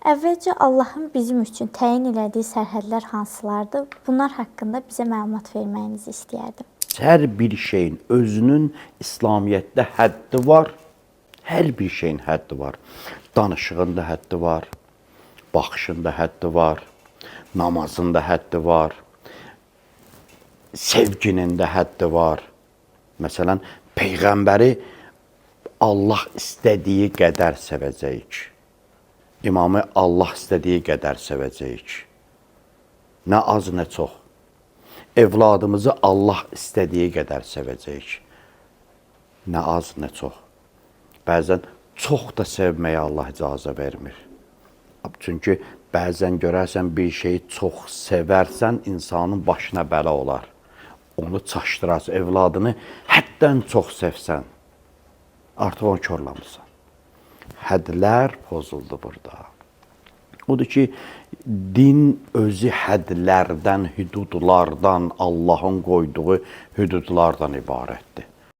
Əvvəlcə Allahın bizim üçün təyin elədiyi sərhədlər hansılardır? Bunlar haqqında bizə məlumat verməyinizi istəyərdim. Hər bir şeyin özünün İslamiyyətdə həddi var. Hər bir şeyin həddi var. Danışığında həddi var. Baxışında həddi var. Namazında həddi var. Sevginin də həddi var. Məsələn, Peyğəmbəri Allah istədiyi qədər sevəcəyik. İmamı Allah istədiyi qədər sevəcəyik. Nə az, nə çox. Evladımızı Allah istədiyi qədər sevəcəyik. Nə az, nə çox. Bəzən çox da sevməyə Allah icazə vermir. Çünki bəzən görərsən bir şeyi çox sevərsən, insanın başına bəla olar. Onu çaşdırarsan, evladını həddən çox sevsən, artıq onu körləmirsən. Hədlər pozuldu burada. Odur ki, din özü hədlərdən, hüdudlardan, Allahın qoyduğu hüdudlardan ibarətdir.